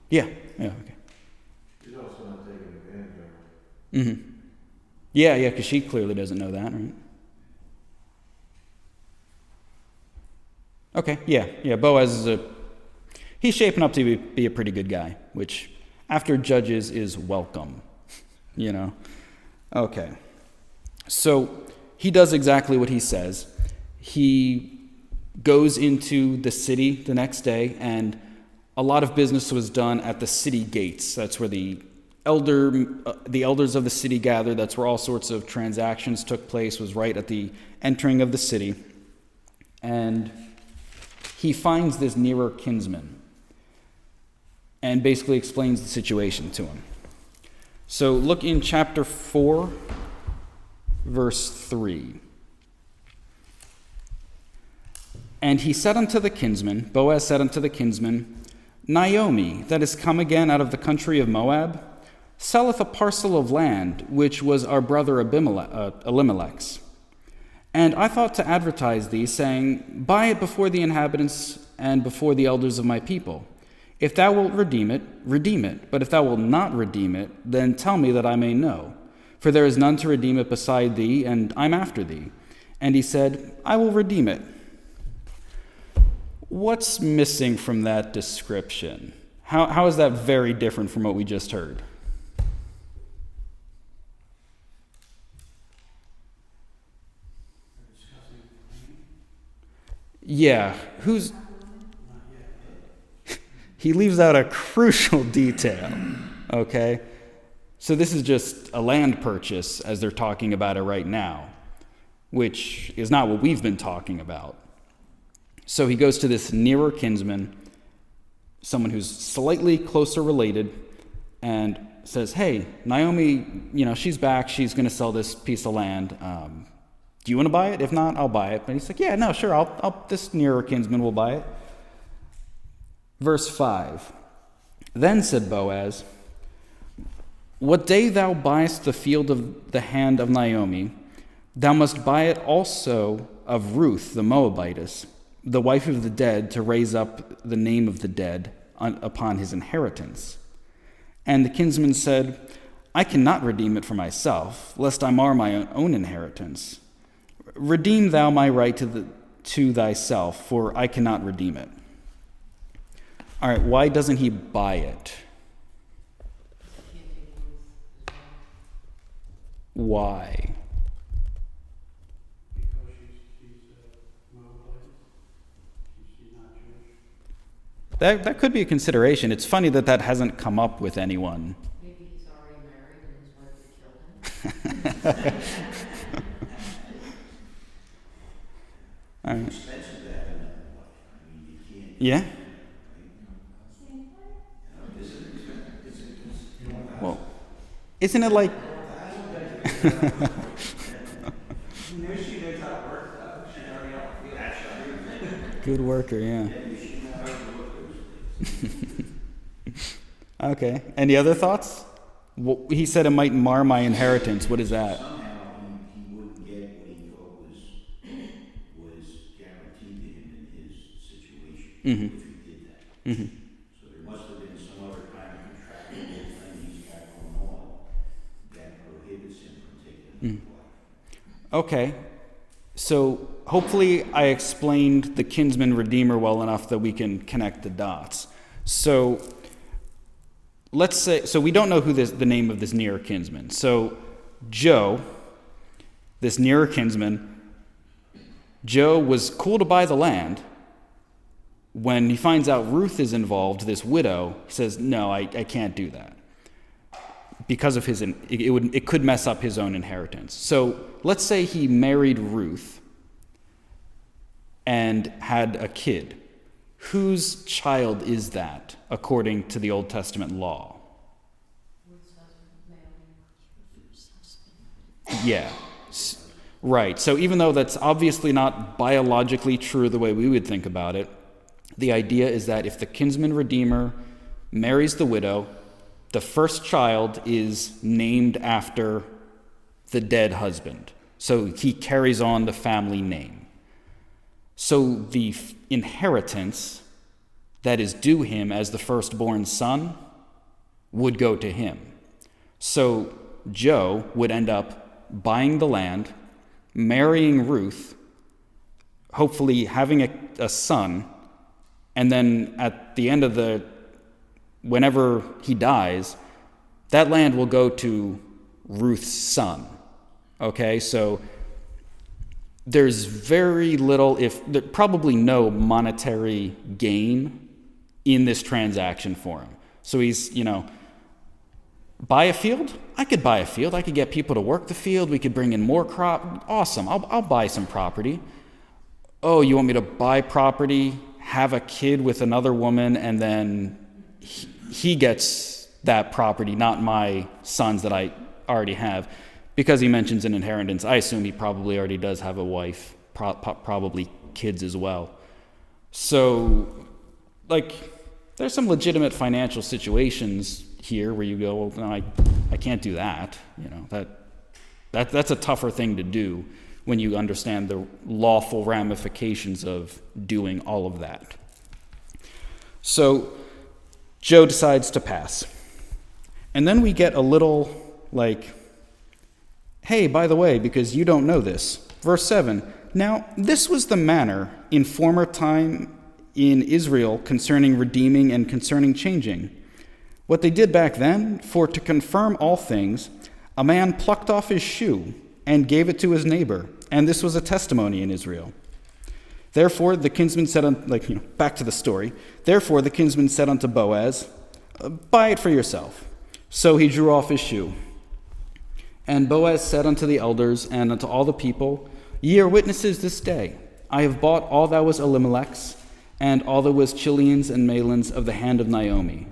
Yeah, okay. He's also not taking advantage of her. Mm-hmm. Yeah, because she clearly doesn't know that, right? Okay, yeah. Boaz he's shaping up to be a pretty good guy, which after Judges is welcome, Okay. So he does exactly what he says. He goes into the city the next day, and a lot of business was done at the city gates. That's where the elders of the city gathered. That's where all sorts of transactions took place, was right at the entering of the city. And he finds this nearer kinsman and basically explains the situation to him. So look in chapter 4, verse 3. And he said unto the kinsman, Boaz said unto the kinsman, Naomi, that is come again out of the country of Moab, selleth a parcel of land, which was our brother Elimelech's. And I thought to advertise thee, saying, Buy it before the inhabitants and before the elders of my people. If thou wilt redeem it, redeem it. But if thou wilt not redeem it, then tell me that I may know. For there is none to redeem it beside thee, and I'm after thee. And he said, I will redeem it. What's missing from that description? How is that very different from what we just heard? Yeah, he leaves out a crucial detail, okay? So this is just a land purchase as they're talking about it right now, which is not what we've been talking about. So he goes to this nearer kinsman, someone who's slightly closer related, and says, hey, Naomi, she's back. She's going to sell this piece of land. Do you want to buy it? If not, I'll buy it. But he's like, yeah, no, sure. This nearer kinsman will buy it. Verse 5. Then said Boaz, what day thou buyest the field of the hand of Naomi, thou must buy it also of Ruth the Moabitess, the wife of the dead, to raise up the name of the dead upon his inheritance. And the kinsman said, I cannot redeem it for myself, lest I mar my own inheritance. Redeem thou my right to thyself, for I cannot redeem it. All right, why doesn't he buy it? Why? Because she's Moabite. She's not Jewish. That could be a consideration. It's funny that hasn't come up with anyone. Maybe he's already married and his wife had killed him. All right. Expensive to have another wife. I mean, you can't. Yeah? Well, isn't it like... She knew she knows how to work, though. She already out. Good worker, yeah. Okay. Any other thoughts? Well, he said it might mar my inheritance. What is that? Somehow he wouldn't get what he thought was guaranteed to him in his situation Mm-hmm. if he did that. Mm-hmm. So there must have been some other kind of contractual thing he's got going on that prohibits him from taking another wife. Okay. So hopefully I explained the kinsman redeemer well enough that we can connect the dots. So let's say, we don't know who the name of this nearer kinsman. So Joe, this nearer kinsman, Joe was cool to buy the land. When he finds out Ruth is involved, this widow, he says, no, I can't do that. Because of it could mess up his own inheritance. So let's say he married Ruth and had a kid. Whose child is that, according to the Old Testament law? Yeah. Right. So even though that's obviously not biologically true the way we would think about it, the idea is that if the kinsman redeemer marries the widow, the first child is named after the dead husband. So he carries on the family name. So the inheritance that is due him as the firstborn son would go to him. So Joe would end up buying the land, marrying Ruth, hopefully having a son, and then at the end of whenever he dies, that land will go to Ruth's son. Okay, so there's very little, probably no monetary gain in this transaction for him. So he's, buy a field? I could buy a field. I could get people to work the field. We could bring in more crop. Awesome. I'll buy some property. Oh, you want me to buy property, have a kid with another woman, and then he gets that property, not my sons that I already have. Because he mentions an inheritance, I assume he probably already does have a wife, probably kids as well. So, there's some legitimate financial situations here where you go, well, no, I can't do that. That's a tougher thing to do when you understand the lawful ramifications of doing all of that. So Joe decides to pass. And then we get a little, hey, by the way, because you don't know this. Verse 7, now this was the manner in former time in Israel concerning redeeming and concerning changing. What they did back then, for to confirm all things, a man plucked off his shoe and gave it to his neighbor, and this was a testimony in Israel. Therefore the kinsman said, back to the story, therefore the kinsman said unto Boaz, buy it for yourself. So he drew off his shoe. And Boaz said unto the elders and unto all the people, ye are witnesses this day. I have bought all that was Elimelech's, and all that was Chilion's and Mahlon's of the hand of Naomi.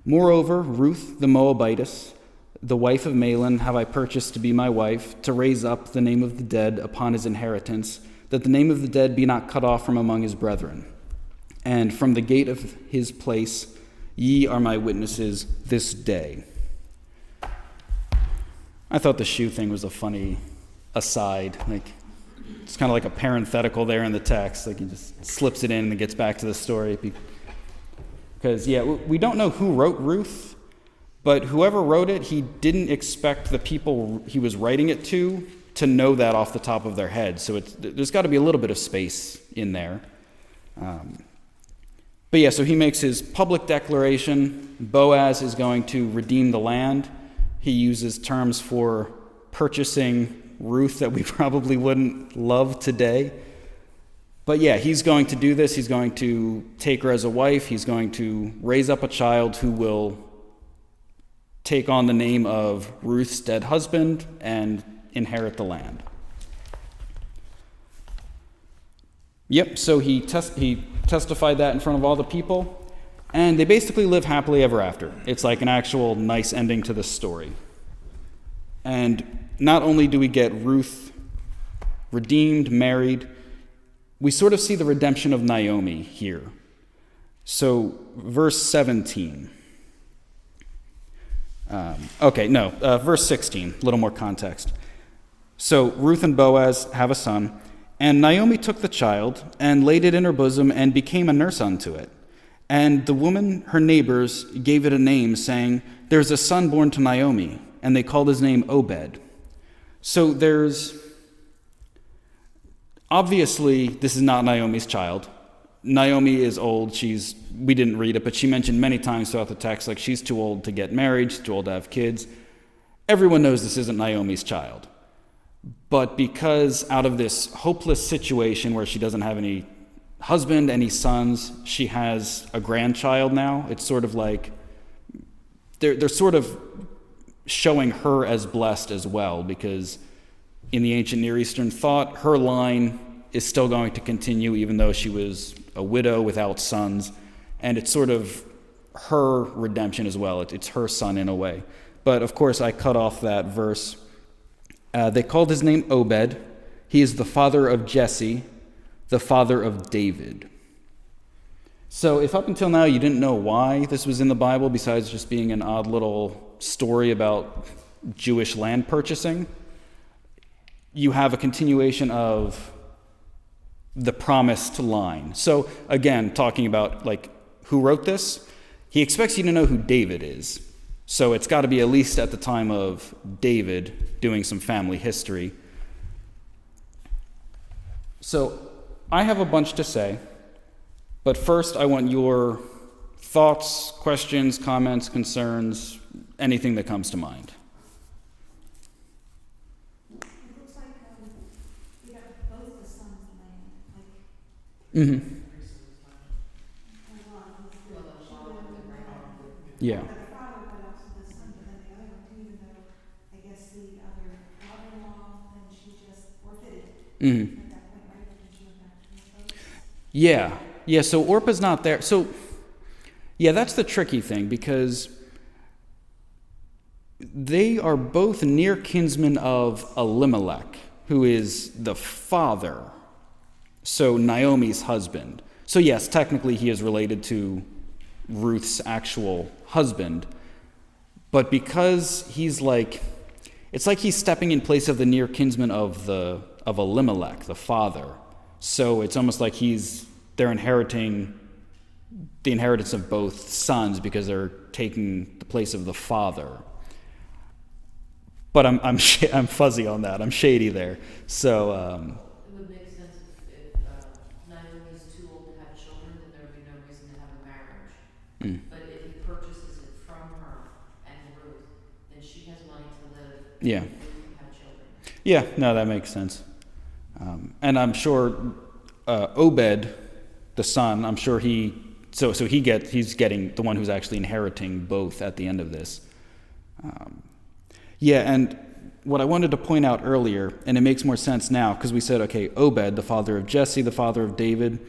Moreover, Ruth the Moabitess, the wife of Mahlon, have I purchased to be my wife, to raise up the name of the dead upon his inheritance, that the name of the dead be not cut off from among his brethren. And from the gate of his place, ye are my witnesses this day. I thought the shoe thing was a funny aside. It's kind of like a parenthetical there in the text. He just slips it in and it gets back to the story. Because, we don't know who wrote Ruth, but whoever wrote it, he didn't expect the people he was writing it to know that off the top of their head. So there's got to be a little bit of space in there. So he makes his public declaration. Boaz is going to redeem the land. He uses terms for purchasing Ruth that we probably wouldn't love today. But he's going to do this. He's going to take her as a wife. He's going to raise up a child who will take on the name of Ruth's dead husband and inherit the land. So he testified that in front of all the people. And they basically live happily ever after. It's like an actual nice ending to this story. And not only do we get Ruth redeemed, married, we sort of see the redemption of Naomi here. So, verse 17. Verse 16, a little more context. So, Ruth and Boaz have a son, and Naomi took the child and laid it in her bosom and became a nurse unto it. And the woman, her neighbors, gave it a name, saying, there's a son born to Naomi, and they called his name Obed. So obviously, this is not Naomi's child. Naomi is old. We didn't read it, but she mentioned many times throughout the text, she's too old to get married, she's too old to have kids. Everyone knows this isn't Naomi's child. But because out of this hopeless situation where she doesn't have any husband, any sons, she has a grandchild now. It's sort of like they're sort of showing her as blessed as well, because in the ancient Near Eastern thought, her line is still going to continue even though she was a widow without sons, and it's sort of her redemption as well. It's her son in a way. But of course, I cut off that verse. They called his name Obed. He is the father of Jesse, the father of David. So if up until now you didn't know why this was in the Bible, besides just being an odd little story about Jewish land purchasing, you have a continuation of the promised line. So again, talking about like who wrote this, he expects you to know who David is. So it's got to be at least at the time of David, doing some family history. So I have a bunch to say, but first I want your thoughts, questions, comments, concerns, anything that comes to mind. It looks like we got both the sons' land, like, Mm-hmm. Yeah. the father, but also the son, but then the other one too, even though I guess the other daughter-in-law, then she just forfeited Mm-hmm. at that point, right? Because she went back to her folks. Yeah. Yeah, so Orpah's not there. So, yeah, that's the tricky thing, because they are both near kinsmen of Elimelech, who is the father, so Naomi's husband. So yes, technically he is related to Ruth's actual husband, but because he's like, it's like he's stepping in place of the near kinsman of Elimelech, the father. So it's almost like they're inheriting the inheritance of both sons because they're taking the place of the father. But I'm fuzzy on that. I'm shady there. So It would make sense if Naomi's too old to have children, then there would be no reason to have a marriage. But if he purchases it from her and Ruth, then she has money to live. Yeah. And Ruth can have children. yeah, no, that makes sense. And I'm sure Obed, the son, I'm sure he's getting the one who's actually inheriting both at the end of this. Yeah, and what I wanted to point out earlier, and it makes more sense now, because we said, okay, Obed, the father of Jesse, the father of David,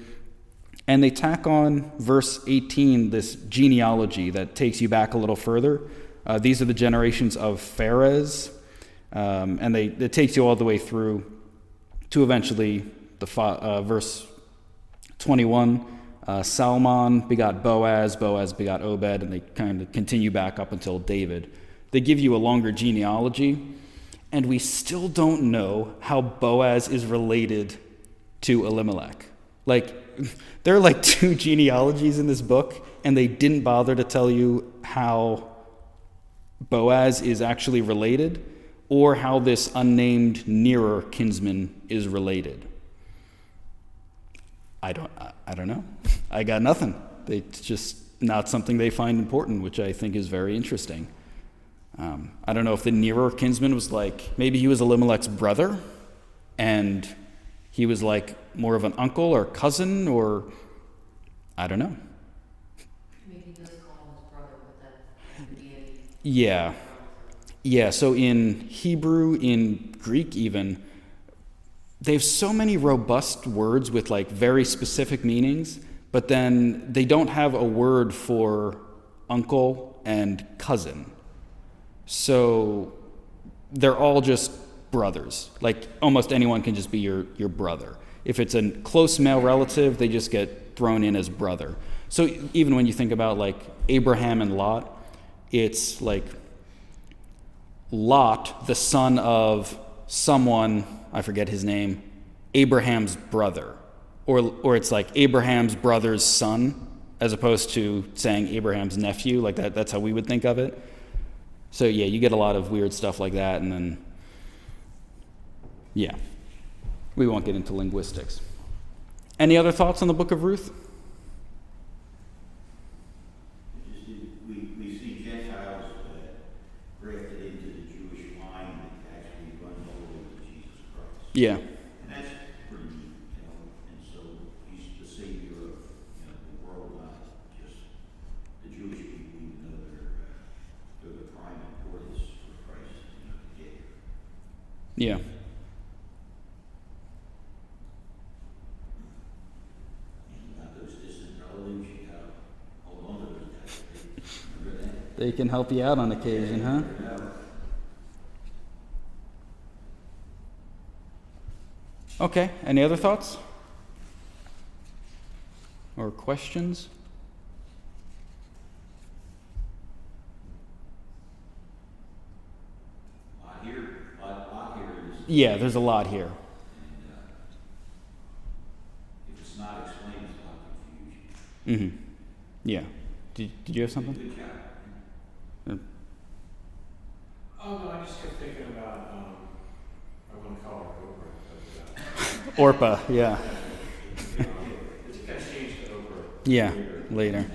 and they tack on verse 18, this genealogy that takes you back a little further. These are the generations of Pharez, and it takes you all the way through to eventually verse 21. Salmon begot Boaz, Boaz begot Obed, and they kind of continue back up until David. They give you a longer genealogy, and we still don't know how Boaz is related to Elimelech. Like, there are like 2 genealogies in this book, and they didn't bother to tell you how Boaz is actually related, or how this unnamed nearer kinsman is related. I don't know. I got nothing. It's just not something they find important, which I think is very interesting. I don't know if the nearer kinsman was like, maybe he was Elimelech's brother, and he was like more of an uncle or cousin, or I don't know. Maybe he does call him his brother, but that could be any. Yeah. Yeah, so in Hebrew, in Greek even, they have so many robust words with like very specific meanings, but then they don't have a word for uncle and cousin. So they're all just brothers. Like almost anyone can just be your brother. If it's a close male relative, they just get thrown in as brother. So even when you think about like Abraham and Lot, it's like Lot, the son of someone, I forget his name, Abraham's brother. Or it's like Abraham's brother's son, as opposed to saying Abraham's nephew. Like that's how we would think of it. So yeah, you get a lot of weird stuff like that, and then, yeah. We won't get into linguistics. Any other thoughts on the book of Ruth? We see Gentiles grafted into the Jewish line that actually run all the way to Jesus Christ. Yeah. And that's pretty neat, and so he's the savior of, the world, not just the Jewish people, even though they're the prime importance for Christ, to get here. Yeah. And not those distant relatives, you gotta hold on to those guys. Remember that? They can help you out on occasion, huh? Okay, any other thoughts? or questions? Lot here is, Yeah, there's a lot here. and if it's not explained, it's a lot of confusion. Yeah. Did you have something? Good job. Oh, no, I just kept thinking about, I want to call her Oprah, but, Orpa, yeah. you know, it's got changed to Oprah. Yeah, later. Later.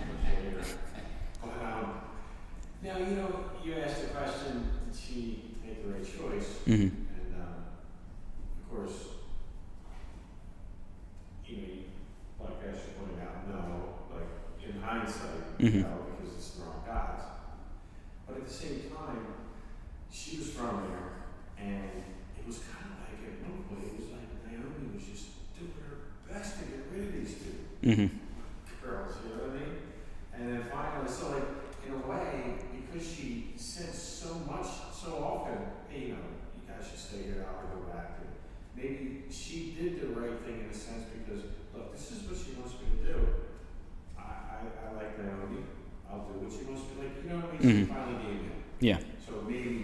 Now, you asked the question, did she make the right choice? Mm-hmm. And, of course, like Ashley pointed out, no, like, in hindsight, Mhm. no, because it's the wrong guys. But at the same time, she was from there, and it was kind of like, at one point, it was like Naomi was just doing her best to get rid of these two Mm-hmm. girls, you know what I mean? And then finally, so like, in a way, because she said so much, so often, hey, you guys should stay here, I'll go back. And maybe she did the right thing in a sense because, look, this is what she wants me to do. I like Naomi. I'll do what she wants me to, like, you know what I mean? She finally gave in. Yeah. So maybe,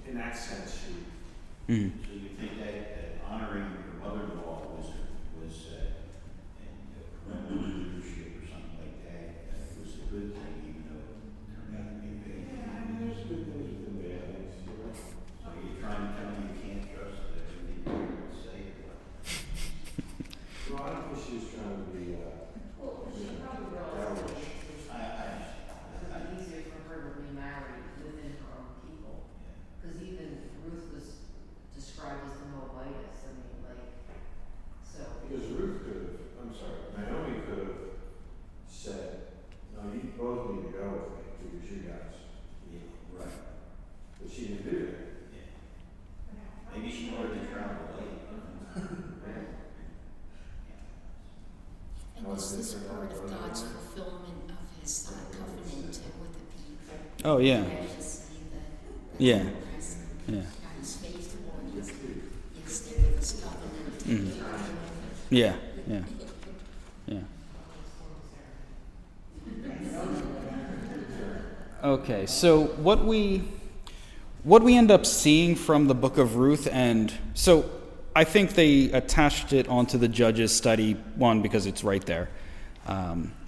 in that sense, she, Mm-hmm. So you think that honoring your mother-in-law was parental leadership or something like that, was a good thing, even though it turned out to be bad. yeah, I mean, there's good things within bad things, you know? So you're trying to tell me you can't trust everything your parents say? Well, I don't think she was trying to be, Well, she probably realized that it would be easier for her to remarry within her own people. Because even Ruth was described as the Moabitess, I mean, like, so. because Ruth could have, I'm sorry, Naomi could have said, no, you both need to go with me because you guys. Yeah, right. But she didn't do that. Yeah. Maybe she wanted to travel late. And is this part of God's fulfillment of his covenant with the people? Oh, yeah. Where you see that Yeah. God Yeah. is faithful and he's there with his covenant. Mhm. Yeah. Yeah. Yeah. Okay, so what we end up seeing from the book of Ruth, and so I think they attached it onto the Judges study, one, because it's right there.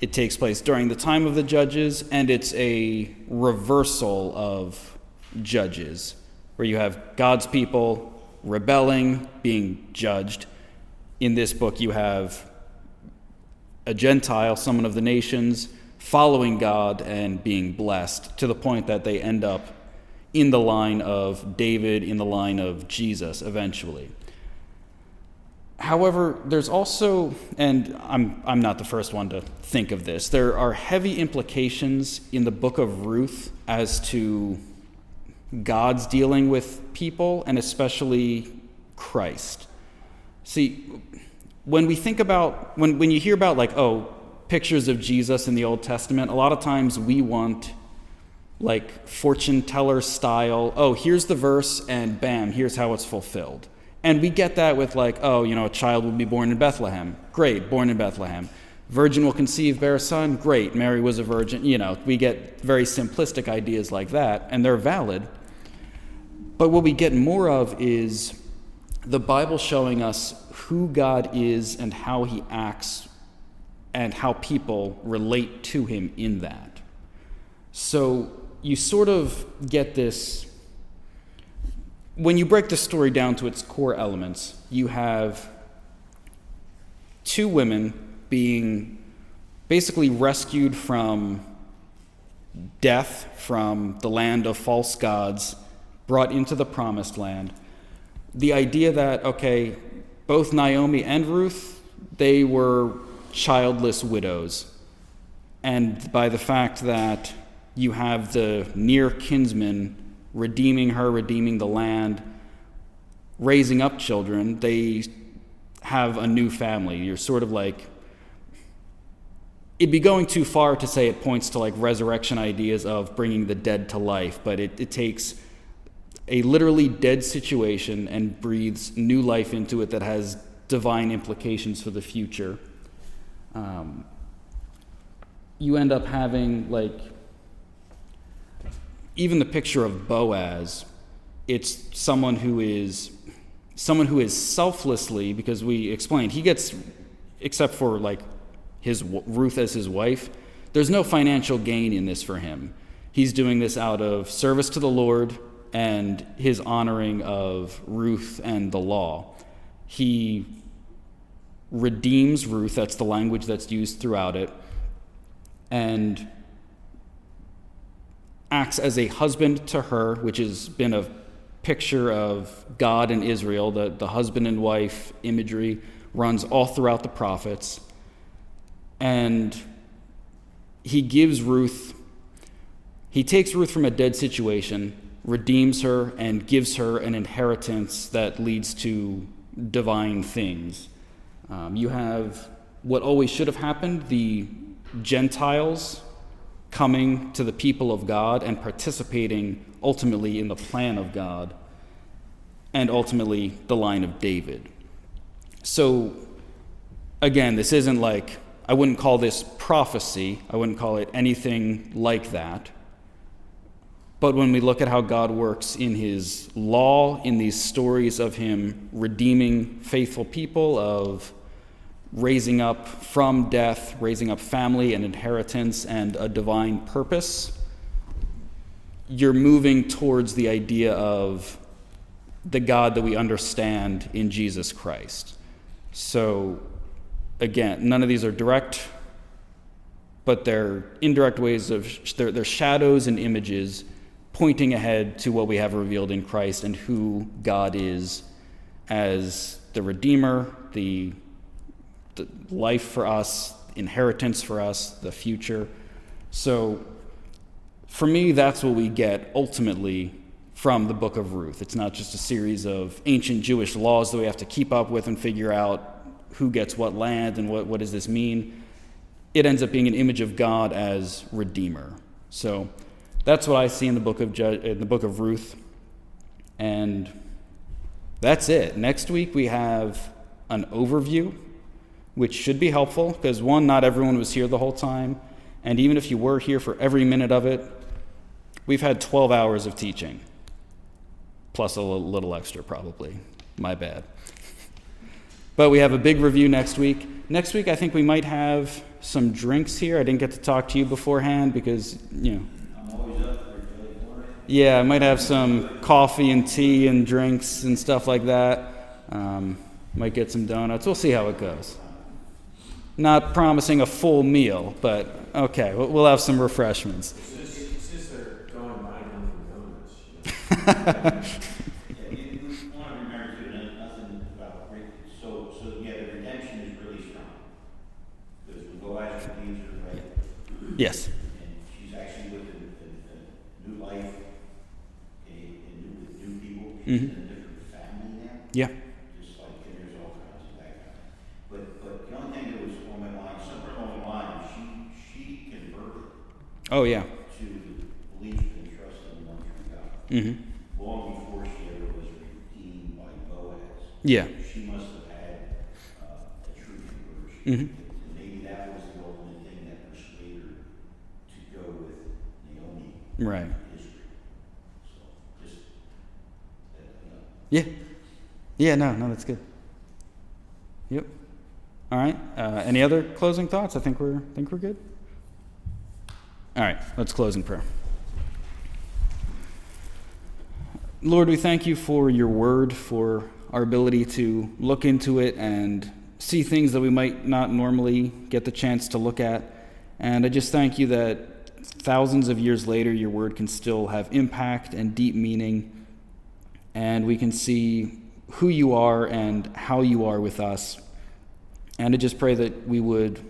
It takes place during the time of the Judges, and it's a reversal of Judges, where you have God's people rebelling, being judged. In this book, you have a Gentile, someone of the nations, following God and being blessed, to the point that they end up in the line of David, in the line of Jesus eventually. However, there's also, and I'm not the first one to think of this, there are heavy implications in the book of Ruth as to God's dealing with people, and especially Christ. See, when we think about, when you hear about, like, pictures of Jesus in the Old Testament, a lot of times we want, like, fortune teller style, here's the verse, and bam, here's how it's fulfilled. And we get that with, like, a child will be born in Bethlehem. Great, born in Bethlehem. Virgin will conceive, bear a son. Great, Mary was a virgin. We get very simplistic ideas like that, and they're valid. But what we get more of is the Bible showing us who God is and how he acts and how people relate to him in that. So you sort of get this, when you break the story down to its core elements, you have two women being basically rescued from death, from the land of false gods, brought into the promised land. The idea that, both Naomi and Ruth, they were childless widows. And by the fact that you have the near kinsman redeeming her, redeeming the land, raising up children, they have a new family. You're sort of like, it'd be going too far to say it points to, like, resurrection ideas of bringing the dead to life, but it takes a literally dead situation and breathes new life into it that has divine implications for the future. you end up having, like, even the picture of Boaz, it's someone who is selflessly, because we explained, he gets, except for like his Ruth as his wife, there's no financial gain in this for him. He's doing this out of service to the Lord and his honoring of Ruth and the law. He redeems Ruth, that's the language that's used throughout it, and acts as a husband to her, which has been a picture of God and Israel. The husband and wife imagery runs all throughout the prophets. And he takes Ruth from a dead situation, redeems her, and gives her an inheritance that leads to divine things. You have what always should have happened, the Gentiles coming to the people of God and participating ultimately in the plan of God, and ultimately the line of David. So, again, this isn't like, I wouldn't call this prophecy, I wouldn't call it anything like that. But when we look at how God works in his law, in these stories of him redeeming faithful people, of raising up from death, raising up family and inheritance and a divine purpose, you're moving towards the idea of the God that we understand in Jesus Christ. So, again, none of these are direct, but they're indirect ways of, they're shadows and images pointing ahead to what we have revealed in Christ and who God is as the Redeemer, the life for us, inheritance for us, the future. So for me, that's what we get ultimately from the book of Ruth. It's not just a series of ancient Jewish laws that we have to keep up with and figure out who gets what land and what does this mean. It ends up being an image of God as Redeemer. So that's what I see in the book of Ruth. And that's it. Next week we have an overview, which should be helpful because, one, not everyone was here the whole time. And even if you were here for every minute of it, we've had 12 hours of teaching, plus a little extra probably. My bad. But we have a big review next week. Next week, I think we might have some drinks here. I didn't get to talk to you beforehand because, I'm always up for it. Yeah, I might have some coffee and tea and drinks and stuff like that. Might get some donuts. We'll see how it goes. Not promising a full meal, but okay, we'll have some refreshments. Since they're going by donuts. You want to remember too, nothing about Rick. So yeah, the redemption is really strong. Because when Boaz redeems her, right? Yes. And she's actually with a new life, with new people. She's in a different family now. Yeah. Just like, and there's all kinds of background. But the only thing that was on my mind, somewhere along the line, she converted Oh, yeah. to belief and trust in the one true God. Mm-hmm. Long before she ever was redeemed by Boaz. Yeah. She must have had a true conversion. Mm-hmm. And maybe that was the ultimate thing that persuaded her to go with Naomi Right. in history. So just Yeah. Yeah, no, that's good. Yep. All right. Any other closing thoughts? I think we're good. All right, let's close in prayer. Lord, we thank you for your word, for our ability to look into it and see things that we might not normally get the chance to look at. And I just thank you that thousands of years later, your word can still have impact and deep meaning, and we can see who you are and how you are with us. And I just pray that we would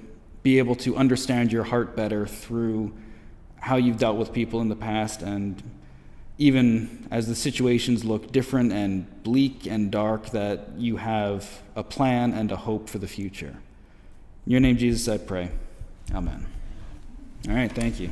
be able to understand your heart better through how you've dealt with people in the past, and even as the situations look different and bleak and dark, that you have a plan and a hope for the future. In your name, Jesus, I pray. Amen. All right, thank you.